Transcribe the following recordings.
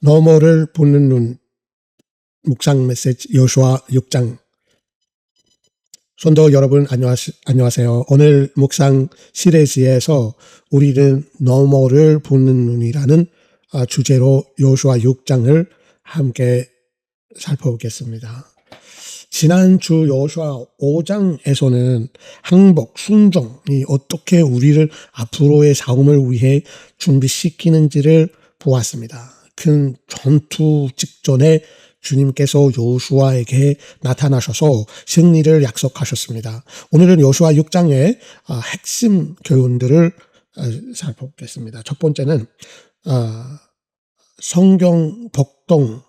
너머를 보는 눈 묵상 메시지 여호수아 6장. 성도 여러분 안녕하세요. 오늘 묵상 시리즈에서 우리는 너머를 보는 눈이라는 주제로 여호수아 6장을 함께 살펴보겠습니다. 지난주 여호수아 5장에서는 항복, 순종이 어떻게 우리를 앞으로의 싸움을 위해 준비시키는지를 보았습니다. 큰 전투 직전에 주님께서 여호수아에게 나타나셔서 승리를 약속하셨습니다. 오늘은 여호수아 6장의 핵심 교훈들을 살펴보겠습니다. 첫 번째는 성경 복동.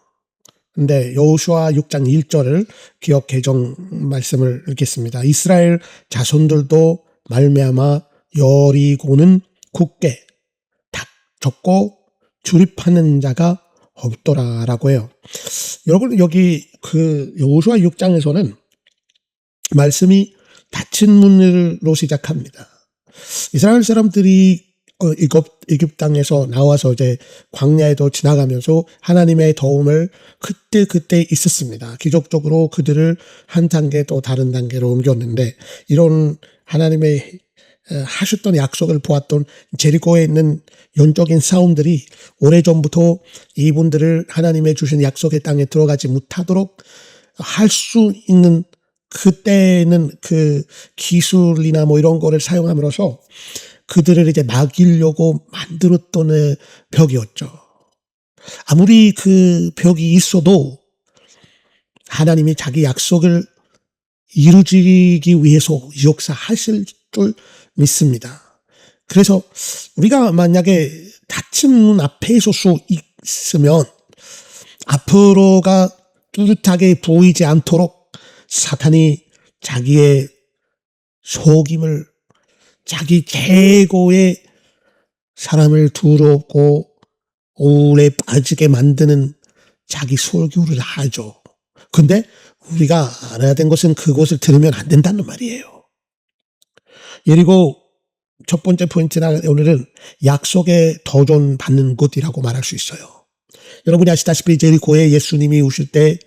근데 여호수아 6장 1절을 기억 개정 말씀을 읽겠습니다. 이스라엘 자손들도 말미암아 여리고는 굳게 닥쳤고 출입하는 자가 없더라라고 해요. 여러분, 여기 여호수아 6장에서는 말씀이 닫힌 문으로 시작합니다. 이스라엘 사람들이 애굽 땅에서 나와서 이제 광야에도 지나가면서 하나님의 도움을 그때 있었습니다. 기적적으로 그들을 한 단계 또 다른 단계로 옮겼는데, 이런 하나님의 하셨던 약속을 보았던 제리코에 있는 영적인 싸움들이 오래전부터 이분들을 하나님의 주신 약속의 땅에 들어가지 못하도록 할 수 있는, 그때는 그 기술이나 뭐 이런 거를 사용함으로써 그들을 이제 막으려고 만들었던 벽이었죠. 아무리 그 벽이 있어도 하나님이 자기 약속을 이루기 위해서 역사하실 줄 믿습니다. 그래서 우리가 만약에 닫힌 문 앞에 설 수 있으면 앞으로가 뚜렷하게 보이지 않도록 사탄이 자기의 속임을, 자기 최고의 사람을 두렵고 우울에 빠지게 만드는 자기 설교를 하죠. 근데 우리가 알아야 된 것은 그것을 들으면 안 된다는 말이에요. 그리고 첫 번째 포인트나 오늘은 약속에 도전받는 곳이라고 말할 수 있어요. 여러분이 아시다시피 제리코에 예수님이 오실 때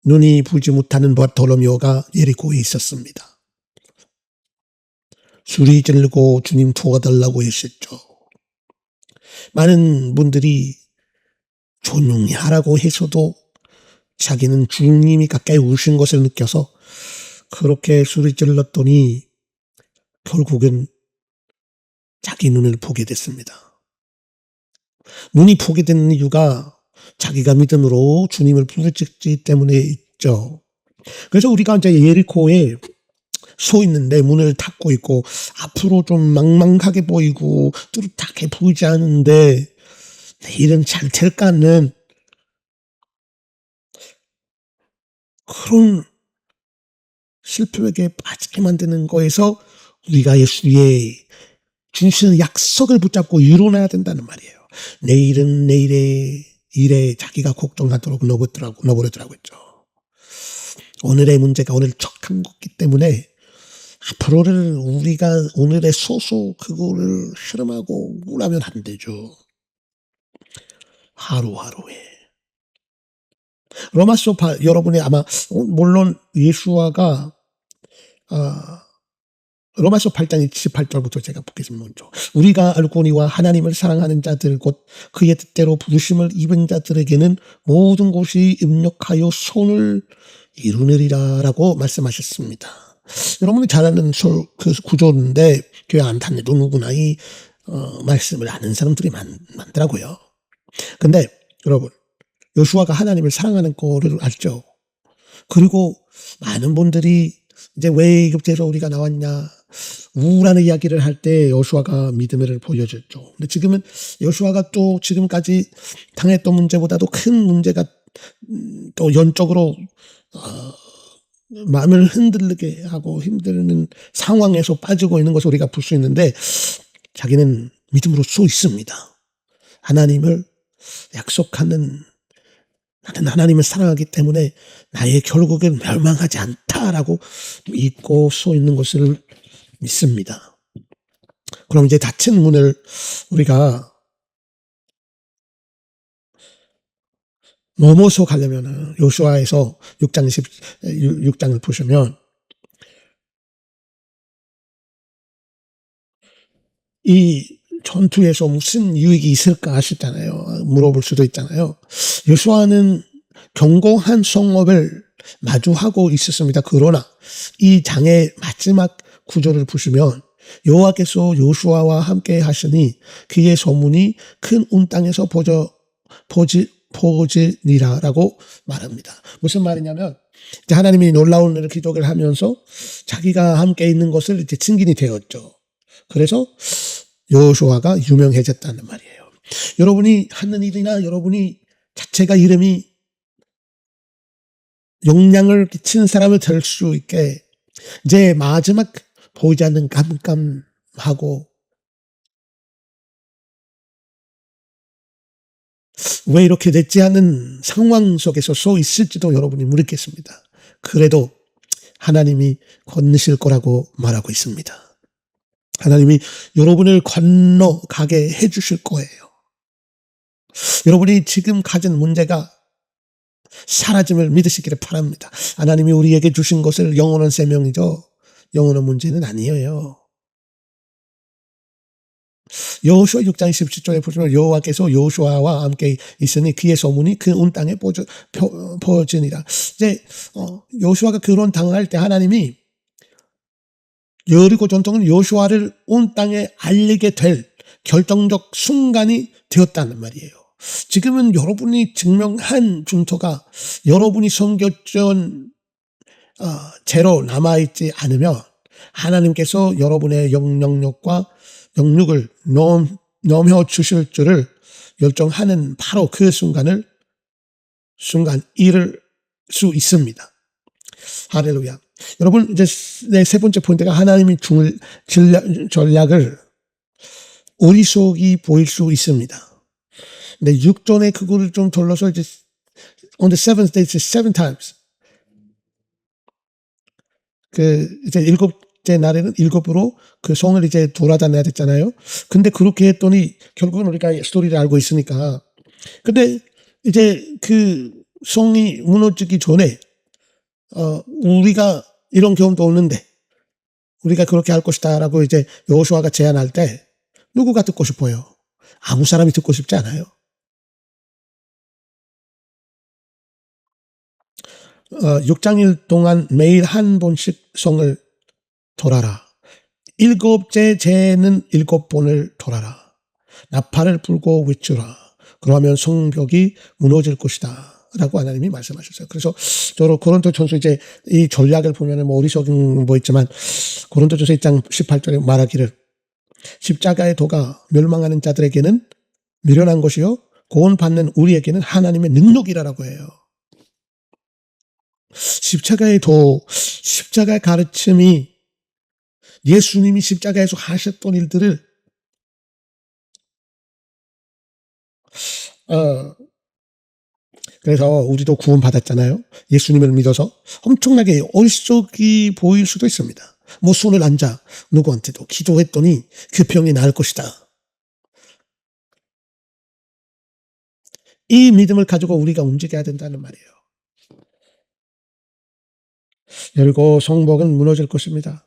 눈이 보지 못하는 바톨로메오가 예리코에 있었습니다. 소리 지르고 주님 도와달라고 했었죠. 많은 분들이 조용히 하라고 해서도 자기는 주님이 가까이 오신 것을 느껴서 그렇게 소리 질렀더니 결국은 자기 눈을 보게 됐습니다. 눈이 보게 된 이유가 자기가 믿음으로 주님을 부르짖기 때문에 있죠. 그래서 우리가 이제 예리코에 서 있는데 문을 닫고 있고 앞으로 좀 망망하게 보이고 뚜렷하게 보이지 않은데 내일은 잘 될까는 그런 실패에게 빠지게 만드는 거에서 우리가 예수의 주시는 약속을 붙잡고 일어나야 된다는 말이에요. 내일은 내일의 일에 자기가 걱정하도록 넣어버리더라고 했죠. 오늘의 문제가 오늘 척한 거기 때문에 앞으로를 우리가 오늘의 소소 그거를 실험하고 우울하면 안 되죠. 하루하루에. 로마서 여러분이 아마 물론 예수와가 로마서 8장 28절부터 제가 보겠습니다. 먼저 우리가 알거니와 하나님을 사랑하는 자들 곧 그의 뜻대로 부르심을 입은 자들에게는 모든 것이 입력하여 손을 이루느리라라고 말씀하셨습니다. 여러분이 잘 아는 그 구조인데 교회 안 다녀도 누구나 이 말씀을 아는 사람들이 많더라고요. 근데 여러분, 여호수아가 하나님을 사랑하는 거를 알죠. 그리고 많은 분들이 이제 왜 애굽에서 우리가 나왔냐 우울한 이야기를 할 때 여호수아가 믿음을 보여줬죠. 근데 지금은 여호수아가 또 지금까지 당했던 문제보다도 큰 문제가 또 영적으로 마음을 흔들리게 하고 힘드는 상황에서 빠지고 있는 것을 우리가 볼 수 있는데 자기는 믿음으로 서 있습니다. 하나님을 약속하는, 나는 하나님을 사랑하기 때문에 나의 결국은 멸망하지 않다라고 믿고 서 있는 것을 믿습니다. 그럼 이제 닫힌 문을 우리가 넘어서 가려면은 요수아에서 6장을 보시면 이 전투에서 무슨 유익이 있을까 하시잖아요. 물어볼 수도 있잖아요. 요수아는 견고한 성읍을 마주하고 있었습니다. 그러나 이 장의 마지막 구절을 보시면 여호와께서 요수아와 함께 하시니 그의 소문이 큰 온 땅에서 퍼지니라라고 말합니다. 무슨 말이냐면 이제 하나님이 놀라운 기적을 하면서 자기가 함께 있는 것을 이제 증인이 되었죠. 그래서 여호수아가 유명해졌다는 말이에요. 여러분이 하는 일이나 여러분이 자체가 이름이 영향을 끼치는 사람을 될 수 있게 이제 마지막 보이지 않는 깜깜하고 왜 이렇게 됐지 하는 상황 속에서 서 있을지도 여러분이 모르겠습니다. 그래도 하나님이 건너실 거라고 말하고 있습니다. 하나님이 여러분을 건너가게 해주실 거예요. 여러분이 지금 가진 문제가 사라짐을 믿으시기를 바랍니다. 하나님이 우리에게 주신 것을 영원한 생명이죠. 영원한 문제는 아니에요. 여호수아 6장 27절에 보시면 여호와께서 여호수아와 함께 있으니 그의 소문이 그 온 땅에 퍼지니라. 이제 여호수아가 그런 당할 때 하나님이 여리고 전통은 여호수아를 온 땅에 알리게 될 결정적 순간이 되었다는 말이에요. 지금은 여러분이 증명한 중토가 여러분이 섬겼던 죄로 남아있지 않으면 하나님께서 여러분의 영향력과 영육을 넘겨 주실 줄을 결정하는 바로 그 순간 이를 수 있습니다. 할렐루야. 여러분, 이제 세 번째 포인트가 하나님의 전략을 우리 속이 보일 수 있습니다. 근데 6전에 그거를 좀 돌려서 이제 on the seventh day, 7 times. 이제 일곱째 날에는 7으로 그 성을 이제 돌아다녀야 됐잖아요. 근데 그렇게 했더니 결국은 우리가 스토리를 알고 있으니까. 근데 이제 그 성이 무너지기 전에 우리가 이런 경험도 없는데 우리가 그렇게 할 것이다라고 이제 여호수아가 제안할 때 누구가 듣고 싶어요? 아무 사람이 듣고 싶지 않아요. 6장일 동안 매일 한 번씩 성을 돌아라. 7째 제는 7번을 돌아라. 나팔을 불고 외치라. 그러면 성벽이 무너질 것이다. 라고 하나님이 말씀하셨어요. 그래서 저로 고린도전서 이제 이 전략을 보면은 뭐 어리석은 뭐 있지만 고린도전서 1장 18절에 말하기를 십자가의 도가 멸망하는 자들에게는 미련한 것이요 구원받는 우리에게는 하나님의 능력이라고 해요. 십자가의 가르침이 예수님이 십자가에서 하셨던 일들을 그래서 우리도 구원받았잖아요. 예수님을 믿어서 엄청나게 어리석이 보일 수도 있습니다. 뭐 손을 얹자 누구한테도 기도했더니 그 병이 나을 것이다. 이 믿음을 가지고 우리가 움직여야 된다는 말이에요. 그리고 성벽은 무너질 것입니다.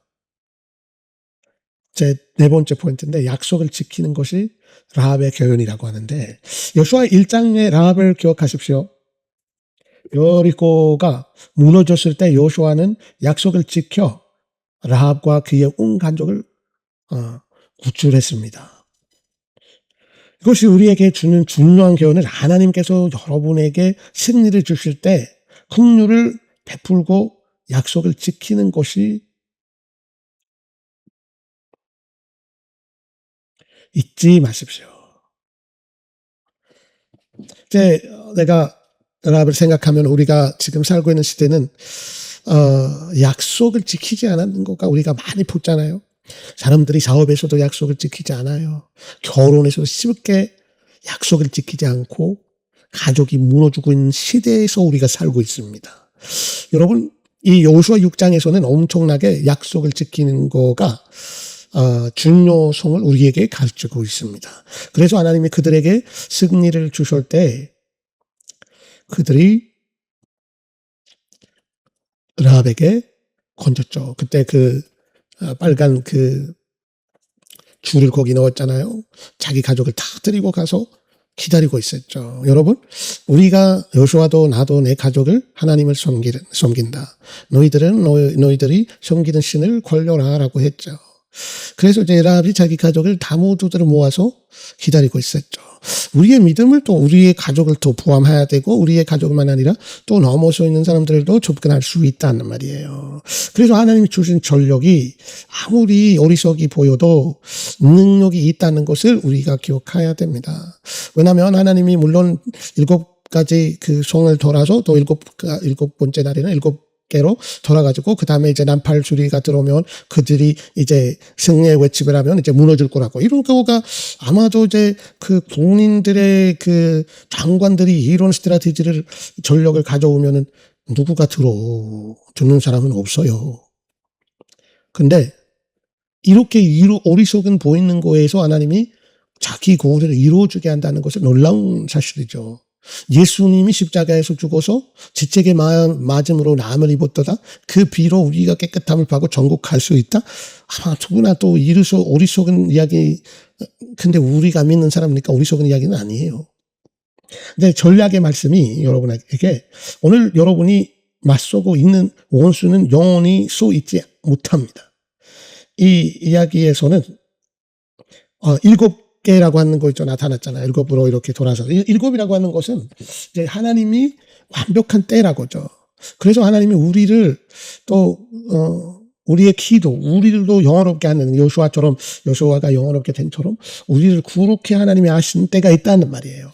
제 네 번째 포인트인데 약속을 지키는 것이 라합의 교훈이라고 하는데 여호수아 1장의 라합을 기억하십시오. 여리고가 무너졌을 때 여호수아는 약속을 지켜 라합과 그의 온 가족을 구출했습니다. 이것이 우리에게 주는 중요한 교훈은 하나님께서 여러분에게 승리를 주실 때 긍휼을 베풀고 약속을 지키는 것이 잊지 마십시오. 이제 내가 라합을 생각하면 우리가 지금 살고 있는 시대는 약속을 지키지 않았는 것과 우리가 많이 보잖아요. 사람들이 사업에서도 약속을 지키지 않아요. 결혼에서도 쉽게 약속을 지키지 않고 가족이 무너지고 있는 시대에서 우리가 살고 있습니다. 여러분, 이 여호수아 6장에서는 엄청나게 약속을 지키는 거가 중요성을 우리에게 가르치고 있습니다. 그래서 하나님이 그들에게 승리를 주실 때 그들이 라합에게 건졌죠. 그때 빨간 줄을 거기 넣었잖아요. 자기 가족을 다 데리고 가서 기다리고 있었죠. 여러분, 우리가 여호수아도 나도 내 가족을 하나님을 섬긴다. 너희들이 섬기는 신을 걸려라라고 했죠. 그래서 이제 라합이 자기 가족을 다 모두들을 모아서 기다리고 있었죠. 우리의 믿음을 또 우리의 가족을 또 포함해야 되고 우리의 가족만 아니라 또 넘어서 있는 사람들도 접근할 수 있다는 말이에요. 그래서 하나님이 주신 전력이 아무리 어리석이 보여도 능력이 있다는 것을 우리가 기억해야 됩니다. 왜냐하면 하나님이 물론 7가지 성을 돌아서 또 일곱 번째 날에는 7개로 돌아가지고 그 다음에 이제 난팔주리가 들어오면 그들이 이제 승리의 외침을 하면 이제 무너질 거라고 이런 거가 아마도 이제 국민들의 장관들이 이런 스트래티지를 전력을 가져오면은 누구가 듣는 사람은 없어요. 근데 이렇게 어리석은 보이는 거에서 하나님이 자기 고를 이루어주게 한다는 것은 놀라운 사실이죠. 예수님이 십자가에서 죽어서 지책에 맞음으로 남을 입었도다. 그 비로 우리가 깨끗함을 받고 전국 갈 수 있다. 아마 누구나 또 어리석은 이야기. 근데 우리가 믿는 사람이니까 어리석은 이야기는 아니에요. 근데 전략의 말씀이 여러분에게 오늘 여러분이 맞서고 있는 원수는 영원히 서 있지 못합니다. 이 이야기에서는 7개라고 하는 거 있죠. 나타났잖아요. 7으로 이렇게 돌아서. 7이라고 하는 것은 이제 하나님이 완벽한 때라고죠. 그래서 하나님이 우리를 또, 우리의 기도, 우리들도 영원롭게 하는 여호수아가 영원롭게 된처럼 우리를 그렇게 하나님이 하시는 때가 있다는 말이에요.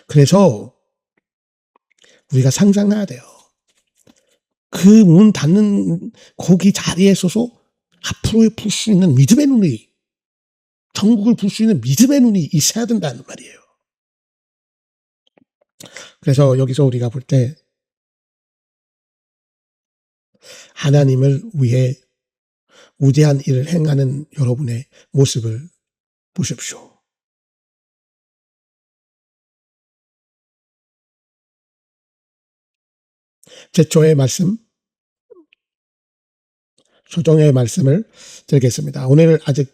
그래서 우리가 상상해야 돼요. 그 문 닫는 거기 자리에 서서 앞으로 볼 수 있는 믿음의 눈이, 전국을 볼 수 있는 믿음의 눈이 있어야 된다는 말이에요. 그래서 여기서 우리가 볼 때 하나님을 위해 우대한 일을 행하는 여러분의 모습을 보십시오. 제초의 말씀, 소정의 말씀을 드리겠습니다. 오늘 아직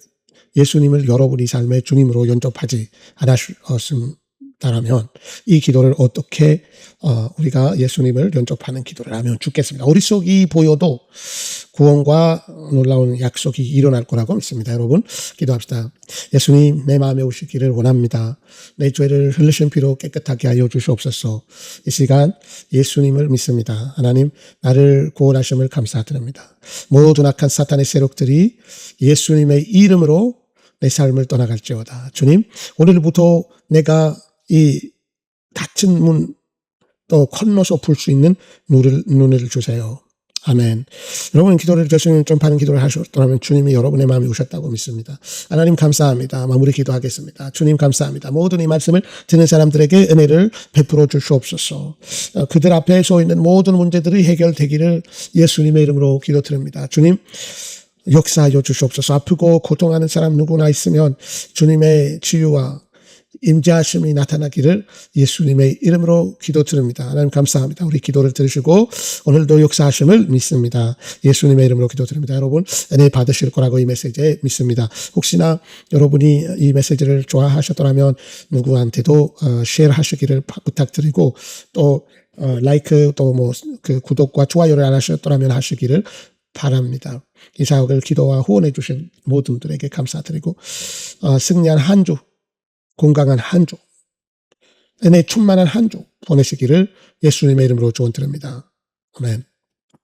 예수님을 여러분이 삶의 주님으로 영접하지 않았다면 이 기도를 어떻게 우리가 예수님을 영접하는 기도를 하면 죽겠습니다. 어리석이 보여도 구원과 놀라운 약속이 일어날 거라고 믿습니다. 여러분 기도합시다. 예수님 내 마음에 오시기를 원합니다. 내 죄를 흘리신 피로 깨끗하게 하여 주시옵소서. 이 시간 예수님을 믿습니다. 하나님 나를 구원하심을 감사드립니다. 모든 악한 사탄의 세력들이 예수님의 이름으로 내 삶을 떠나갈지어다. 주님 오늘부터 내가 이 닫힌 문 또 건너서 볼 수 있는 눈을 주세요. 아멘. 여러분 기도를 결승 좀 받은 기도를 하셨더라면 주님이 여러분의 마음에 오셨다고 믿습니다. 하나님 감사합니다. 마무리 기도하겠습니다. 주님 감사합니다. 모든 이 말씀을 듣는 사람들에게 은혜를 베풀어 주시옵소서. 그들 앞에 서 있는 모든 문제들이 해결되기를 예수님의 이름으로 기도드립니다. 주님 역사하여 주시옵소서. 아프고 고통하는 사람 누구나 있으면 주님의 치유와 임재하심이 나타나기를 예수님의 이름으로 기도드립니다. 하나님 감사합니다. 우리 기도를 들으시고 오늘도 역사하심을 믿습니다. 예수님의 이름으로 기도드립니다. 여러분 은혜 받으실 거라고 이 메시지에 믿습니다. 혹시나 여러분이 이 메시지를 좋아하셨더라면 누구한테도 쉐어하시기를 부탁드리고 또 라이크 또 구독과 좋아요를 안 하셨더라면 하시기를 바랍니다. 이 사역을 기도와 후원해 주신 모든 분들에게 감사드리고 승리한 한 주, 건강한 한 주, 은혜 충만한 한 주 보내시기를 예수님의 이름으로 축원드립니다. 아멘.